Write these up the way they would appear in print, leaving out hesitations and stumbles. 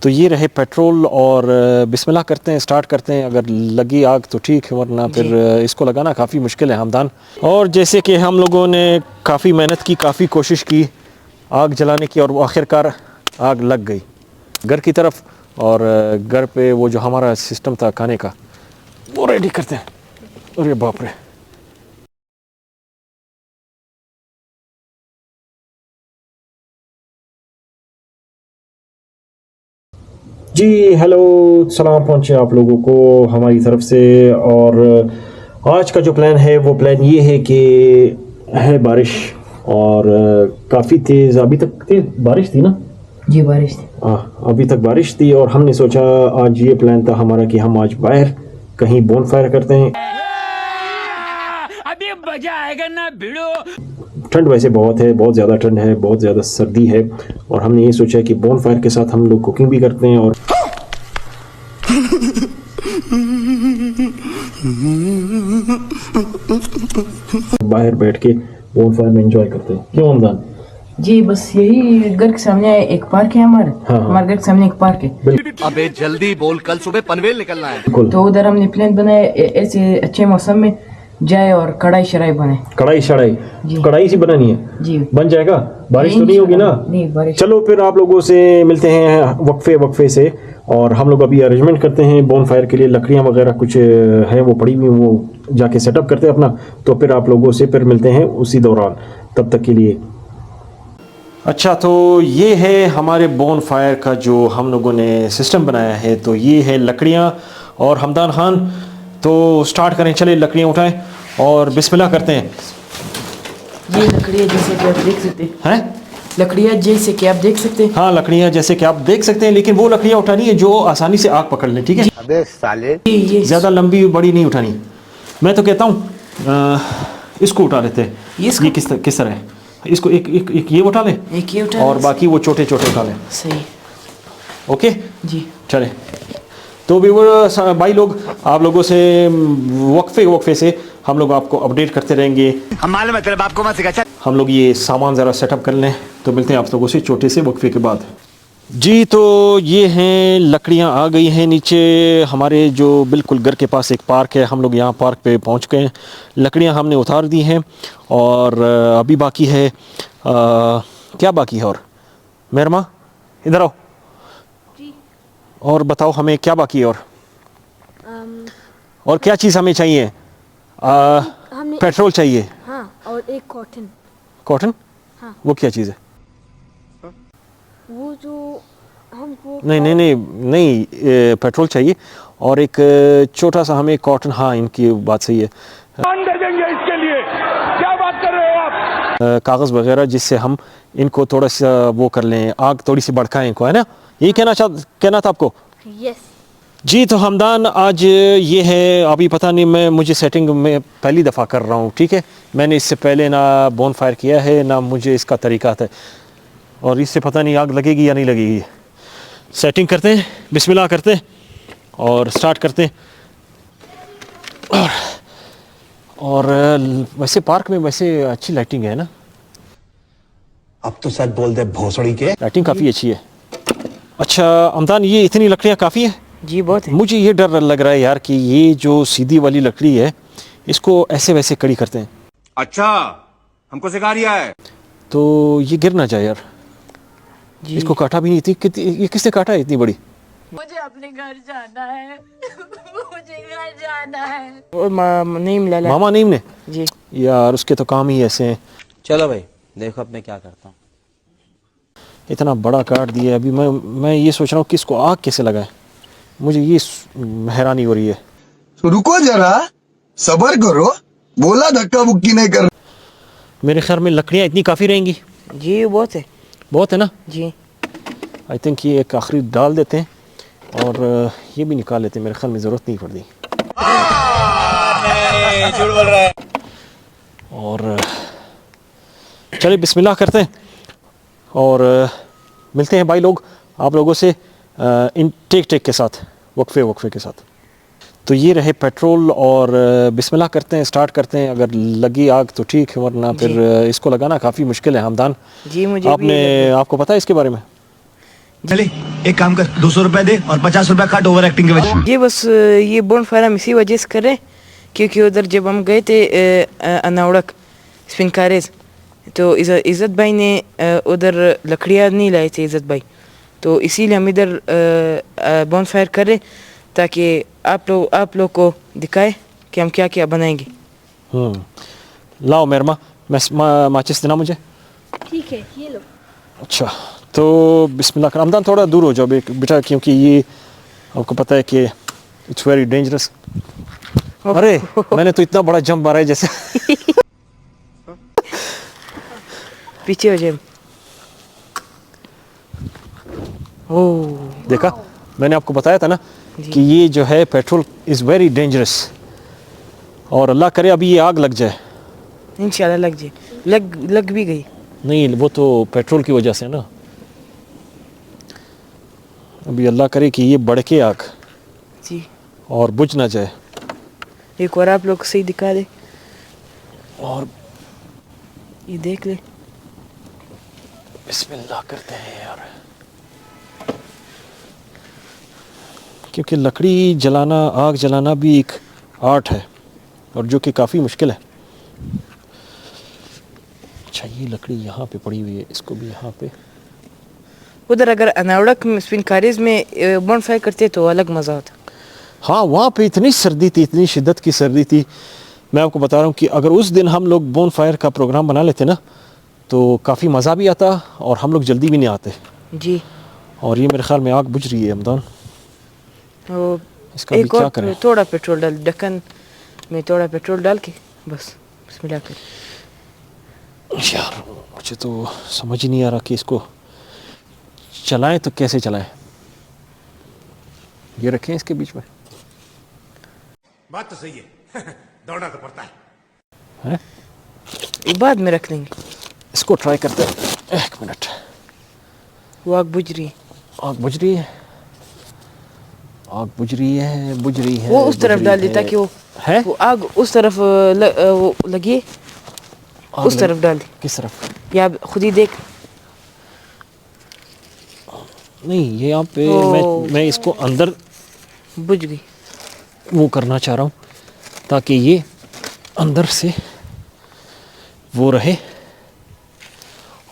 तो ये रहे पेट्रोल और बिस्मिल्लाह करते हैं, स्टार्ट करते हैं। अगर लगी आग तो ठीक है, वरना फिर इसको लगाना काफ़ी मुश्किल है हमदान। और जैसे कि हम लोगों ने काफ़ी मेहनत की, काफ़ी कोशिश की आग जलाने की, और वो आखिरकार आग लग गई घर की तरफ। और घर पे वो जो हमारा सिस्टम था खाने का, वो रेडी करते हैं। अरे बाप रे! जी हेलो, सलाम पहुँचे आप लोगों को हमारी तरफ से। और आज का जो प्लान है वो प्लान ये है कि है बारिश, और काफ़ी तेज़ अभी तक बारिश थी ना जी, बारिश थी। अभी तक बारिश थी। और हमने सोचा आज ये प्लान था हमारा कि हम आज बाहर कहीं बोनफायर करते हैं। अभी मजा आएगा ना भिड़ो। ठंड वैसे बहुत है, बहुत ज़्यादा ठंड है, बहुत ज़्यादा सर्दी है। और हमने ये सोचा कि बोनफायर के साथ हम लोग कुकिंग भी करते हैं और बाहर बैठ के बोनफायर में एंजॉय करते हैं। क्यों हमदान? जी बस यही, घर के सामने एक पार्क है हमारे। हाँ। हमारे घर के सामने एक पार्क है। अबे जल्दी बोल, कल सुबह पनवेल निकलना है। बिल्कुल। तो उधर हमने प्लान बनाया ऐसे अच्छे मौसम में जाए और कढ़ाई शराई बने। कढ़ाई शढ़ाई, जी। कढ़ाई सी बनानी है जी। बन जाएगा। बारिश तो नहीं होगी ना? नहीं, बारिश। चलो फिर आप लोगों से मिलते हैं वक्फे से। और हम लोग अभी अरेंजमेंट करते हैं बोनफायर के लिए। लकड़ियाँ वगैरह कुछ हैं वो पड़ी हुई, वो जाके सेटअप करते हैं अपना। तो फिर आप लोगों से फिर मिलते हैं उसी दौरान, तब तक के लिए। अच्छा, तो ये है हमारे बोनफायर का जो हम लोगों ने सिस्टम बनाया है। तो ये है लकड़ियाँ और हमदान खान। तो स्टार्ट करें, चले लकड़ियाँ उठाएं और बिस्मिल्लाह करते हैं। ये लकड़ियाँ जैसे कि आप देख सकते हैं? लकड़ियाँ जैसे कि आप देख सकते हैं। हाँ, लकड़ियाँ जैसे कि आप देख सकते हैं, लेकिन वो लकड़ियाँ उठानी है जो आसानी से आग पकड़ लें, ठीक है? अबे साले, ये ज़्यादा लंबी बड़ी नहीं उठानी। मैं तो कहता हूँ इसको उठा लेते हैं। ये किस तरह है? इसको एक ये उठा लें, एक ये उठा और लें। बाकी वो छोटे छोटे उठा लें। सही। ओके जी चले। तो भी वो भाई लोग, आप लोगों से वक्फे से हम लोग आपको अपडेट करते रहेंगे। हम मालूम है तेरे बाप को मत सिखा। हम लोग ये सामान ज़रा सेटअप कर लें, तो मिलते हैं आप लोगों से छोटे से वक्फे के बाद। जी, तो ये हैं लकड़ियाँ आ गई हैं नीचे हमारे जो बिल्कुल घर के पास एक पार्क है। हम लोग यहाँ पार्क पे पहुँच गए। लकड़ियाँ हमने उतार दी हैं और अभी बाकी है क्या बाकी है? और मेहरमा इधर आओ जी। और बताओ हमें क्या बाकी है और क्या चीज़ हमें चाहिए? हमने पेट्रोल चाहिए। हाँ, और एक कॉटन। कॉटन? हाँ। वो क्या चीज़ है? वो जो हमको नहीं, पेट्रोल चाहिए और एक छोटा सा हमें कॉटन। हाँ, इनकी बात सही है। कौन दे देंगे इसके लिए? क्या बात कर रहे हो आप? कागज़ वगैरह, जिससे हम इनको थोड़ा सा वो कर लें, आग थोड़ी सी भड़काएं इनको, है ना? यही कहना था आपको? यस। जी, तो हमदान आज ये है, अभी पता नहीं, मुझे सेटिंग में पहली दफ़ा कर रहा हूँ, ठीक है? मैंने इससे पहले ना बोनफायर किया है, ना मुझे इसका तरीका था, और इससे पता नहीं आग लगेगी या नहीं लगेगी। सेटिंग करते हैं, बिस्मिल्लाह करते हैं और स्टार्ट करते हैं। और वैसे पार्क में वैसे अच्छी लाइटिंग है ना? अब तो सच बोल दे भोसड़ी के। लाइटिंग काफ़ी अच्छी है। अच्छा हमदान, ये इतनी लकड़ियाँ काफ़ी है? जी बहुत है। मुझे ये डर लग रहा है यार कि ये जो सीधी वाली लकड़ी है, इसको ऐसे वैसे कड़ी करते हैं। अच्छा, हमको सिखा रिया है। तो ये गिर ना जाए यार। जी। इसको काटा भी नहीं थी। ये किसने काटा है इतनी बड़ी? मुझे अपने घर जाना है। मुझे घर जाना है। और नहीं लाला। मामा नीम ने? जी। यार उसके तो काम ही ऐसे हैं। चलो भाई, देखो अब मैं क्या करता हूँ। इतना बड़ा काट दिया। अभी मैं ये सोच रहा हूँ कि इसको आग कैसे लगाए। मुझे ये हैरानी हो रही है। तो रुको जरा, सब्र करो, बोला धक्का बुक्की नहीं कर। मेरे ख्याल में लकड़ियाँ इतनी काफ़ी रहेंगी। जी बहुत है। बहुत है ना? जी। आई थिंक ये एक आखिरी डाल देते हैं और ये भी निकाल लेते हैं। मेरे ख्याल में ज़रूरत नहीं पड़ती। झूठ बोल रहा है। और चलिए बिस्मिल्लाह करते हैं और मिलते हैं भाई लोग आप लोगों से इन टेक के साथ, वक्फे के साथ। तो ये रहे पेट्रोल और बिस्मिल्लाह करते हैं, स्टार्ट करते हैं। अगर लगी आग तो ठीक है, वरना फिर इसको लगाना काफ़ी मुश्किल है हमदान। जी मुझे आपको पता है इसके बारे में? चले एक काम कर 200 रुपए दे और 50 रुपए काट ओवर एक्टिंग के वजह। ये बस ये बोन फायर हम इसी वजह से कर रहे हैं क्योंकि उधर जब हम गए थे अनावड़क स्पिनकारेज तो इज़्ज़त भाई ने उधर लकड़ियाँ नहीं लाए थे इज़्ज़त भाई, तो इसीलिए हम इधर बोन फायर कर रहे ताकि आप लोग को दिखाए कि हम क्या क्या बनाएंगे। लाओ मेरमा, माचिस देना मुझे। ठीक है, ये लो। अच्छा तो बिस्मिल्लाह कर। हमदान थोड़ा दूर हो जाओ बेटा, क्योंकि ये आपको पता है कि इट्स वेरी डेंजरस। अरे मैंने तो इतना बड़ा जंप मारा है जैसे पीछे हो जाए। ओह देखा, मैंने आपको बताया था ना कि ये जो है पेट्रोल इज़ वेरी डेंजरस, और अल्लाह करे अभी ये आग लग जाए। इंशाल्लाह लग जाए, लग भी गई। नहीं वो तो पेट्रोल की वजह से ना, अभी अल्लाह करे कि ये बढ़ के आग जी और बुझ ना जाए। एक और आप लोग सही दिखा दे और ये देख ले। बिस्मिल्लाह करते हैं यार, क्योंकि लकड़ी जलाना, आग जलाना भी एक आर्ट है और जो कि काफ़ी मुश्किल है। अच्छा ये लकड़ी यहाँ पे पड़ी हुई है, इसको भी यहाँ पे। उधर अगर अनावड़क में स्पिनकारेज में बोन फायर करते तो अलग मज़ा होता। हाँ वहाँ पे इतनी सर्दी थी, इतनी शिद्दत की सर्दी थी। मैं आपको बता रहा हूँ कि अगर उस दिन हम लोग बोन फायर का प्रोग्राम बना लेते ना तो काफ़ी मज़ा भी आता और हम लोग जल्दी भी नहीं आते जी। और ये मेरे ख्याल में आग बुझ रही है हमदान, वो इसका भी एक क्या और करें। थोड़ा पेट्रोल डाल, ढक्कन में थोड़ा पेट्रोल डाल के बस बिस्मिल्लाह कर। यार मुझे तो समझ ही नहीं आ रहा कि इसको चलाएं तो कैसे चलाएं। ये रखें इसके बीच में। बात तो सही है दौड़ना तो पड़ता है। ये बाद में रख लेंगे। इसको ट्राई करते हैं, एक मिनट। वो आग बुझ रही है। आग बुझ रही है, आग बुझ रही है, बुझ रही है। वो उस तरफ डाल दी ताकि वो आग उस तरफ वो लगी, उस तरफ डाल दी। किस तरफ? या खुद ही देख। नहीं ये यहाँ पे मैं इसको अंदर बुझ गई। वो करना चाह रहा हूँ ताकि ये अंदर से वो रहे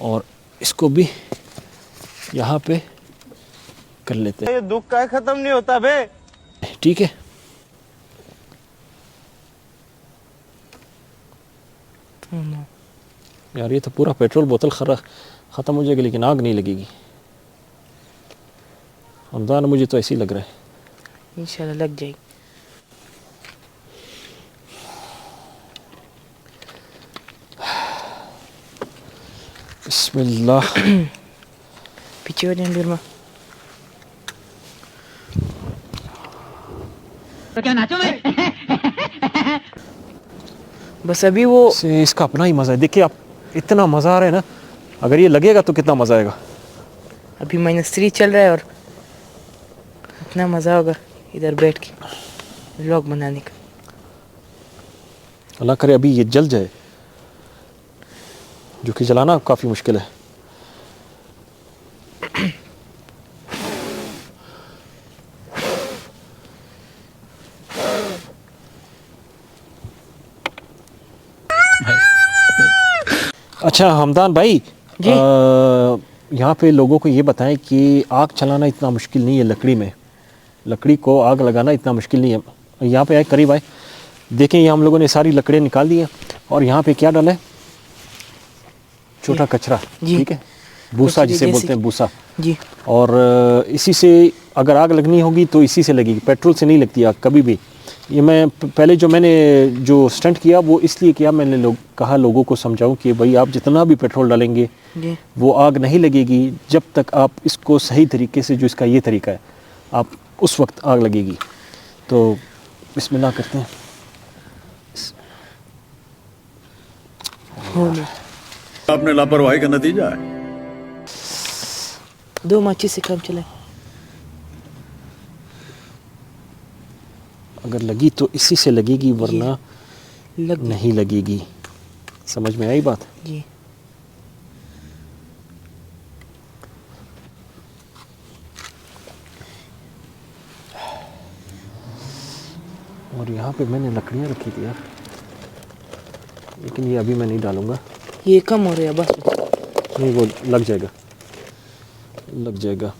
और इसको भी यहाँ पे कर लेते हैं। ये दुख का खत्म नहीं होता बे। ठीक है यार, ये तो पूरा पेट्रोल बोतल ख़त्म हो जाएगी लेकिन आग नहीं लगेगी। हमदान मुझे तो ऐसे ही लग रहा है। इंशाल्लाह लग जाएगी। बिस्मिल्लाह। पीछे हो जाए बिरमा। तो क्या नाचो मैं? बस अभी वो से इसका अपना ही मज़ा है। देखिए आप, इतना मज़ा आ रहा है ना, अगर ये लगेगा तो कितना मज़ा आएगा। अभी -3 चल रहा है और इतना मज़ा होगा इधर बैठ के व्लॉग बनाने का। अल्लाह करे अभी ये जल जाए, जो कि जलाना काफ़ी मुश्किल है। अच्छा हमदान भाई, यहाँ पे लोगों को ये बताएं कि आग चलाना इतना मुश्किल नहीं है। लकड़ी में, लकड़ी को आग लगाना इतना मुश्किल नहीं है। यहाँ पे आए, करीब आए, देखें ये हम लोगों ने सारी लकड़ियाँ निकाल दी हैं और यहाँ पे क्या डाला है? छोटा कचरा, ठीक है, भूसा जिसे बोलते हैं, भूसा जी। और इसी से अगर आग लगनी होगी तो इसी से लगेगी, पेट्रोल से नहीं लगती आग कभी भी। ये मैं पहले मैंने जो स्टंट किया वो इसलिए किया, मैंने कहा लोगों को समझाऊं कि भाई आप जितना भी पेट्रोल डालेंगे वो आग नहीं लगेगी जब तक आप इसको सही तरीके से, जो इसका ये तरीका है, आप उस वक्त आग लगेगी। तो बिस्मिल्लाह करते हैं। आपने लापरवाही का नतीजा है। 2 माचिस से काम चलाए। अगर लगी तो इसी से लगेगी, वरना नहीं लगेगी। समझ में आई बात? जी। और यहाँ पे मैंने लकड़ियाँ रखी थी यार, लेकिन ये अभी मैं नहीं डालूँगा। ये कम हो रहा है बस। नहीं, वो लग जाएगा, लग जाएगा।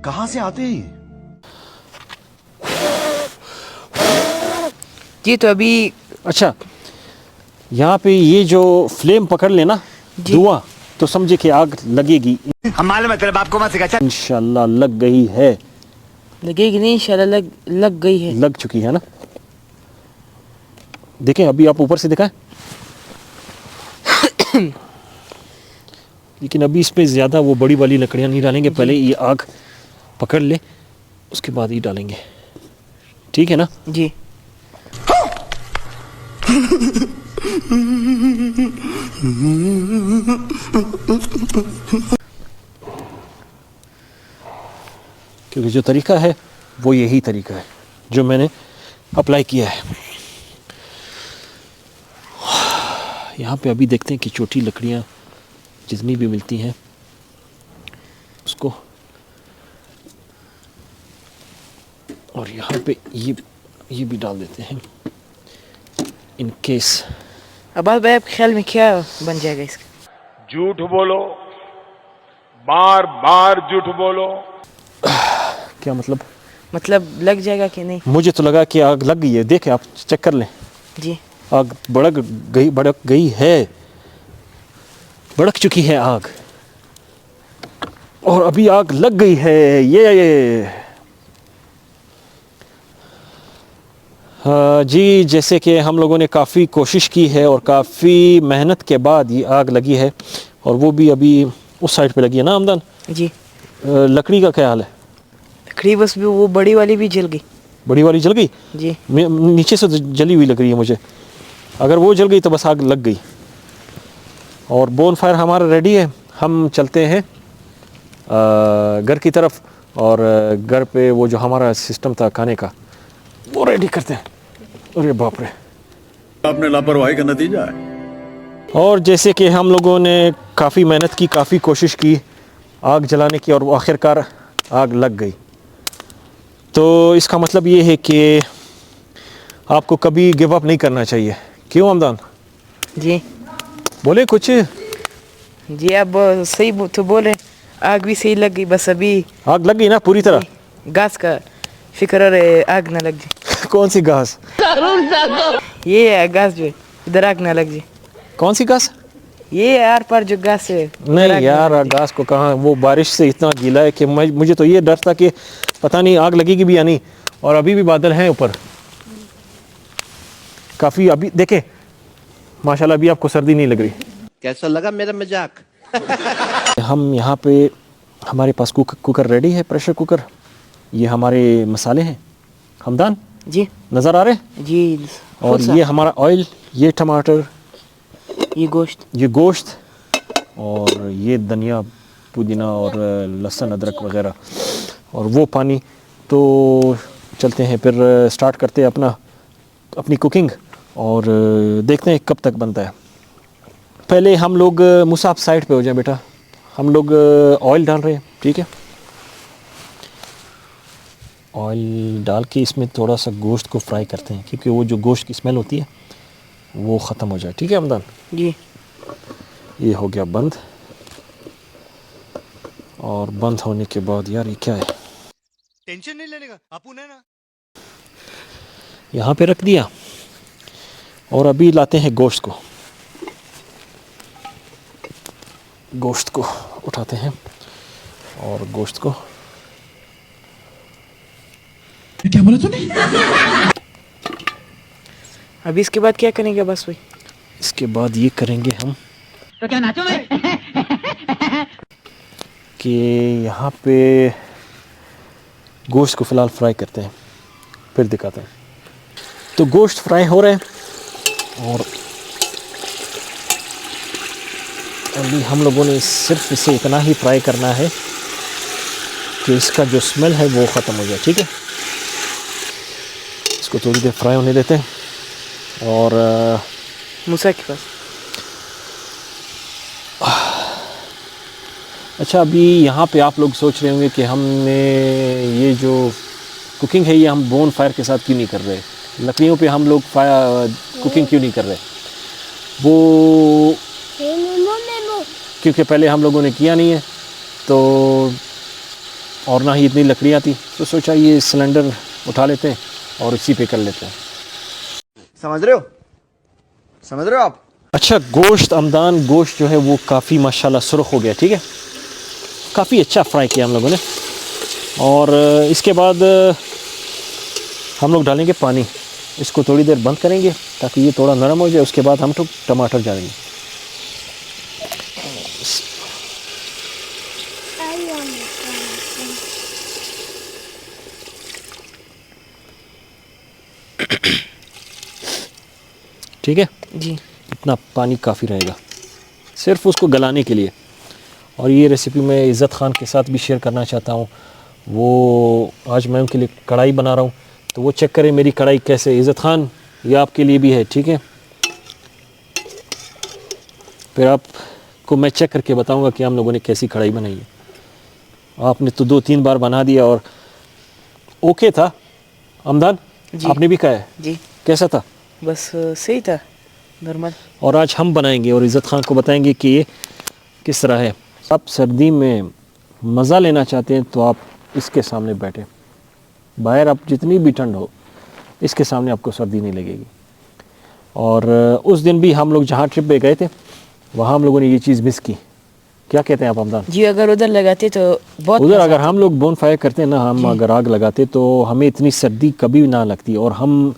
कहां से आते हैं? जी तो अभी अच्छा, यहाँ पे ये जो फ्लेम पकड़ लेना धुआं, तो समझे कि आग लगेगी। हम मालूम है तेरे बाप को मत सिखा। इंशाल्लाह लग गई है। लगेगी नहीं, इंशाल्लाह लग गई है। लग चुकी है ना। देखें, अभी आप ऊपर से दिखाएं। लेकिन अभी इसमें ज़्यादा वो बड़ी वाली लकड़ियाँ नहीं डालेंगे, पहले ये आग पकड़ ले, उसके बाद ही डालेंगे। ठीक है ना जी। क्योंकि जो तरीका है वो यही तरीका है जो मैंने अप्लाई किया है। यहाँ पे अभी देखते हैं कि छोटी लकड़ियाँ जितनी भी मिलती हैं उसको, और यहाँ पे ये भी डाल देते हैं इन केस। अब्बास भाई आपके ख्याल में क्या बन जाएगा इसका? झूठ बोलो, बार बार झूठ बोलो। क्या मतलब? मतलब लग जाएगा कि नहीं? मुझे तो लगा कि आग लग गई है। देखें, आप चेक कर लें। जी। आग भड़क गई है, भड़क चुकी है आग, और अभी आग लग गई है। ये जी, जैसे कि हम लोगों ने काफ़ी कोशिश की है और काफ़ी मेहनत के बाद ये आग लगी है, और वो भी अभी उस साइड पे लगी है ना हमदान? जी। लकड़ी का क्या हाल है? लकड़ी बस भी वो बड़ी वाली भी जल गई। बड़ी वाली जल गई? जी। नीचे से तो जली हुई लग रही है मुझे। अगर वो जल गई तो बस आग लग गई। और बोन फायर हमारा रेडी है। हम चलते हैं घर की तरफ, और घर पे वो जो हमारा सिस्टम था खाने का वो रेडी करते हैं। अरे बाप रे, आपने लापरवाही का नतीजा है। और जैसे कि हम लोगों ने काफ़ी मेहनत की, काफ़ी कोशिश की आग जलाने की, और आखिरकार आग लग गई। तो इसका मतलब ये है कि आपको कभी गिव अप नहीं करना चाहिए। क्यों हमदान? जी। बोले कुछ। जी आप सही तो बोल रहे। आग भी सही लग गई, बस अभी आग लग गई ना पूरी तरह? घास का फिक्र है, आग ना लग जाए। कौन सी घास? ये है घास जो इधर, आग ना लग जाए। कौन सी घास? ये आर पार जो घास है। नहीं यार, घास को कहाँ, वो बारिश से इतना गीला है कि मुझे तो ये डर था कि पता नहीं आग लगेगी भी या नहीं। और अभी भी बादल हैं ऊपर काफ़ी। अभी देखे माशाल्लाह, अभी आपको सर्दी नहीं लग रही। कैसा लगा मेरा मजाक? हम यहाँ पे, हमारे पास कुकर रेडी है, प्रेशर कुकर। ये हमारे मसाले हैं हमदान, जी नज़र आ रहे हैं? जी। और ये हमारा ऑयल, ये टमाटर, ये गोश्त, और ये धनिया, पुदीना और लहसुन, अदरक वगैरह, और वो पानी। तो चलते हैं फिर, स्टार्ट करते हैं अपनी कुकिंग, और देखते हैं कब तक बनता है। पहले हम लोग मुसाफ साइड पे हो जाए बेटा। हम लोग ऑयल डाल रहे हैं, ठीक है? ऑयल डाल के इसमें थोड़ा सा गोश्त को फ्राई करते हैं, क्योंकि वो जो गोश्त की स्मेल होती है वो ख़त्म हो जाए। ठीक है हमदान? जी। ये हो गया बंद, और बंद होने के बाद यार ये क्या है? टेंशन नहीं लेने का, अपुन है ना। यहाँ पे रख दिया, और अभी लाते हैं गोश्त को उठाते हैं, और गोश्त को क्या बोला तूने? अभी इसके बाद क्या करेंगे बस भाई? इसके बाद ये करेंगे हम, तो क्या नाचो मैं? कि यहाँ पे गोश्त को फ़िलहाल फ्राई करते हैं, फिर दिखाते हैं। तो गोश्त फ्राई हो रहा है, और अभी हम लोगों ने सिर्फ इसे इतना ही फ्राई करना है कि इसका जो स्मेल है वो ख़त्म हो जाए। ठीक है, इसको थोड़ी देर फ्राई होने देते हैं। और मूसा के पास। अच्छा, अभी यहाँ पे आप लोग सोच रहे होंगे कि हमने ये जो कुकिंग है ये हम बोन फायर के साथ क्यों नहीं कर रहे, लकड़ियों पे हम लोग कुकिंग क्यों नहीं कर रहे। वो क्योंकि पहले हम लोगों ने किया नहीं है तो, और ना ही इतनी लकड़ियाँ थी, तो सोचा ये सिलेंडर उठा लेते हैं और इसी पे कर लेते हैं। समझ रहे हो आप? अच्छा, गोश्त हमदान गोश्त जो है वो काफ़ी माशाल्लाह सुर्ख हो गया, ठीक है, काफ़ी अच्छा फ्राई किया हम लोगों ने। और इसके बाद हम लोग डालेंगे पानी, इसको थोड़ी देर बंद करेंगे ताकि ये थोड़ा नरम हो जाए। उसके बाद हम तो टमाटर डालेंगे। ठीक है जी। इतना पानी काफ़ी रहेगा सिर्फ उसको गलाने के लिए। और ये रेसिपी मैं इज़्ज़त ख़ान के साथ भी शेयर करना चाहता हूँ। वो आज मैं उनके लिए कढ़ाई बना रहा हूँ, तो वो चेक करें मेरी कढ़ाई कैसे। इज़्ज़त ख़ान, ये आपके लिए भी है, ठीक है। फिर आपको मैं चेक करके बताऊँगा कि हम लोगों ने कैसी कढ़ाई बनाई है। आपने तो 2-3 बार बना दिया और ओके था। हमदान, आपने भी कहा है जी, कैसा था? बस सही था, नॉर्मल। और आज हम बनाएंगे और इज़्ज़त ख़ान को बताएंगे कि ये किस तरह है। आप सर्दी में मज़ा लेना चाहते हैं तो आप इसके सामने बैठे, बाहर आप जितनी भी ठंड हो इसके सामने आपको सर्दी नहीं लगेगी। और उस दिन भी हम लोग जहाँ ट्रिप पे गए थे वहाँ हम लोगों ने ये चीज़ मिस की। क्या कहते हैं आप हमदान? जी, अगर उधर लगाते तो बहुत उधर अगर हम लोग बोन फायर करते हैं ना, हम अगर आग लगाते तो हमें इतनी सर्दी कभी ना लगती और हम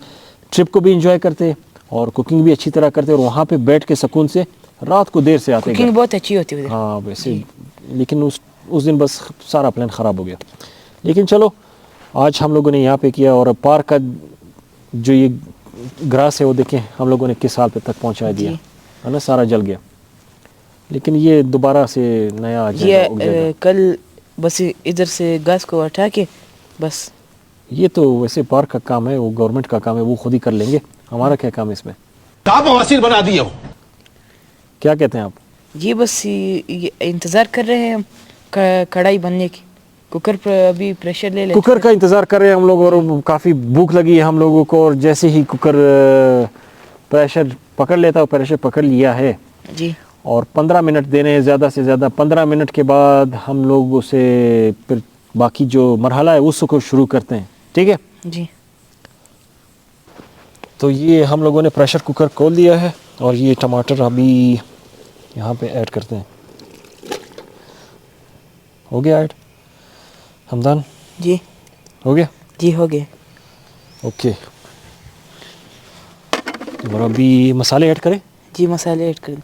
ट्रिप को भी इंजॉय करते और कुकिंग भी अच्छी तरह करते और वहाँ पे बैठ के सुकून से रात को देर से आते। कुकिंग बहुत अच्छी होती है। हाँ वैसे, लेकिन उस दिन बस सारा प्लान ख़राब हो गया। लेकिन चलो, आज हम लोगों ने यहाँ पे किया। और पार्क का जो ये ग्रास है वो देखें हम लोगों ने किस हाल पे तक पहुँचा दिया है ना, सारा जल गया। लेकिन ये दोबारा से नया आ जाएगा, उग जाएगा। कल बस इधर से घास को हटा के बस। ये तो वैसे पार्क का काम है, वो गवर्नमेंट का काम है, वो खुद ही कर लेंगे। हमारा क्या काम है इसमें? आप वसीर बना दिए हो। क्या कहते हैं आप? जी, बस ये इंतज़ार कर रहे हैं हम कढ़ाई बनने की। कुकर पर अभी प्रेशर ले लेते हैं। कुकर का इंतज़ार कर रहे हैं हम लोग और काफ़ी भूख लगी है हम लोगों को। और जैसे ही कुकर प्रेशर पकड़ लेता है, प्रेशर पकड़ लिया है जी, और 15 मिनट देने हैं ज़्यादा से ज़्यादा। 15 मिनट के बाद हम लोग उसे फिर बाकी जो मरहला है उसको शुरू करते हैं, ठीक है जी। तो ये हम लोगों ने प्रेशर कुकर खोल दिया है और ये टमाटर अभी यहाँ पे ऐड करते हैं। हो गया ऐड हमदान? जी हो गया? जी, हो गया। ओके, और अभी मसाले ऐड करें? जी, मसाले ऐड कर दें।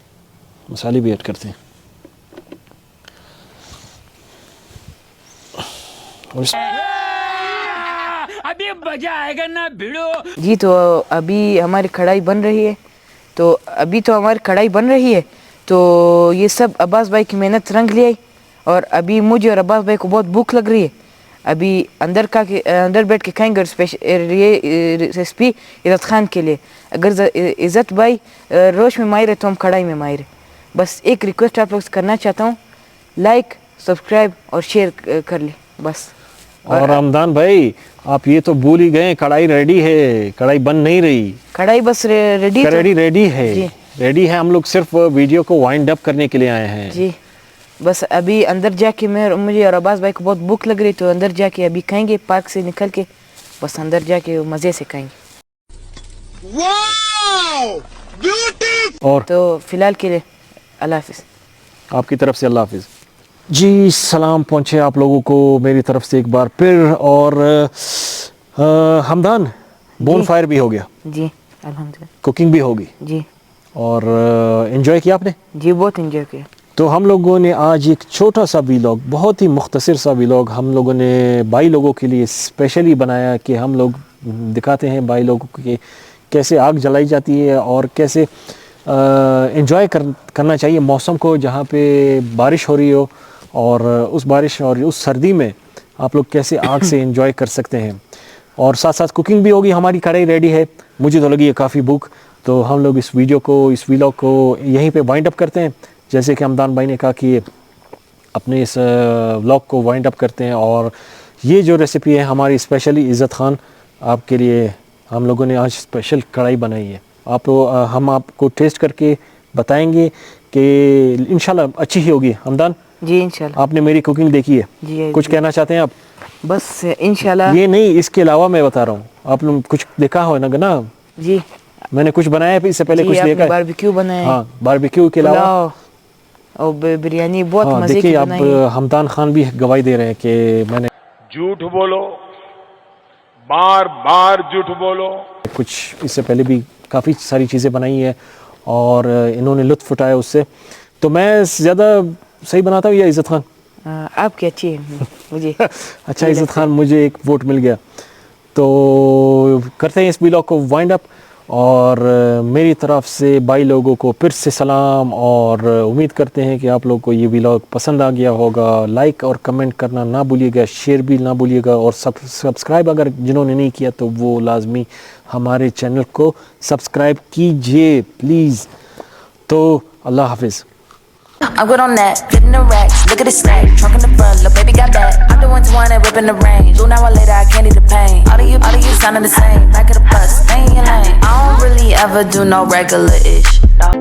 मसाले भी ऐड करते हैं। और अभी मजा आएगा ना भिड़ो। जी, तो अभी हमारी कढ़ाई बन रही है। तो ये सब अब्बास भाई की मेहनत रंग ले आई। और अभी मुझे और अब्बास भाई को बहुत भूख लग रही है। अभी अंदर बैठ के खाएंगे। और ये रेसिपी इज़्ज़त ख़ान के लिए। अगर इज़्ज़त भाई रोश में माहिर है तो हम कढ़ाई में माहिर है। बस एक रिक्वेस्ट आप लोग से करना चाहता हूँ, लाइक, सब्सक्राइब और शेयर कर ले बस। और हमदान भाई, आप ये तो भूल ही गए, कढ़ाई रेडी है, कढ़ाई बन नहीं रही। कढ़ाई बस रेडी है, रेडी है। हम लोग सिर्फ वीडियो को वाइंड अप करने के लिए आए हैं जी। बस अभी अंदर जाके मुझे और अब्बास भाई को बहुत भूख लग रही, तो अंदर जाके अभी खाएंगे पार्क से निकल के। बस अंदर जाके मज़े से खाएंगे। और तो फिलहाल के लिए अल्लाह हाफिज़। आपकी तरफ से अल्लाह हाफिज़ जी। सलाम पहुँचे आप लोगों को मेरी तरफ से एक बार फिर। और हमदान, बोन फायर भी हो गया जी, अल्हम्दुलिल्लाह। कुकिंग भी होगी जी। और एंजॉय किया आपने? जी, बहुत एंजॉय किया। तो हम लोगों ने आज एक छोटा सा व्लॉग, बहुत ही मुख्तसर सा व्लॉग हम लोगों ने भाई लोगों के लिए स्पेशली बनाया कि हम लोग दिखाते हैं भाई लोगों के कैसे आग जलाई जाती है और कैसे एंजॉय करना चाहिए मौसम को, जहाँ पे बारिश हो रही हो। और उस बारिश और उस सर्दी में आप लोग कैसे आग से एंजॉय कर सकते हैं। और साथ साथ कुकिंग भी होगी, हमारी कढ़ाई रेडी है। मुझे तो लगी है काफ़ी भूख, तो हम लोग इस व्लॉग को यहीं पे वाइंड अप करते हैं। जैसे कि हमदान भाई ने कहा कि अपने इस व्लॉग को वाइंड अप करते हैं। और ये जो रेसिपी है हमारी स्पेशली इज़्ज़त खान आपके लिए हम लोगों ने आज स्पेशल कढ़ाई बनाई है। हम आपको टेस्ट करके बताएंगे कि इंशाल्लाह अच्छी ही होगी। हमदान जी इंशाल्लाह। आपने मेरी कुकिंग देखी है, जी कुछ कहना चाहते हैं आप? बस इंशाल्लाह। ये नहीं, इसके अलावा मैं बता रहा हूँ, आप लोग कुछ देखा हो ना? जी मैंने कुछ बनाया है इससे पहले, कुछ देखा है? बारबेक्यू बनाया। हाँ, बारबेक्यू के अलावा और बिरयानी बहुत मजे की देखिए बनाई। अब हमदान खान भी गवाही दे रहे हैं कि मैंने झूठ बोलो, बार बार झूठ बोलो। कुछ इससे पहले भी काफ़ी सारी चीज़ें बनाई है और इन्होंने लुत्फ़ उठाया उससे। तो मैं ज़्यादा सही बनाता हूँ या इज़्ज़त खान? आपकी अच्छी है मुझे। अच्छा इज़्ज़त खान, मुझे एक वोट मिल गया। तो करते हैं इस व्लॉग को वाइंड अप। और मेरी तरफ से भाई लोगों को फिर से सलाम, और उम्मीद करते हैं कि आप लोगों को ये व्लॉग पसंद आ गया होगा। लाइक और कमेंट करना ना भूलिएगा, शेयर भी ना भूलिएगा, और सब्सक्राइब अगर जिन्होंने नहीं किया तो वो लाजमी हमारे चैनल को सब्सक्राइब कीजिए प्लीज़। तो अल्लाह हाफिज़। I'm good on that, getting the racks, look at the stack, trunk in the front, little baby got back. I'm the one to one and whipping the range. 2 hours later, I can't eat the pain. All of you sounding the same, back of the bus, stay in your lane. I don't really ever do no regular ish. No,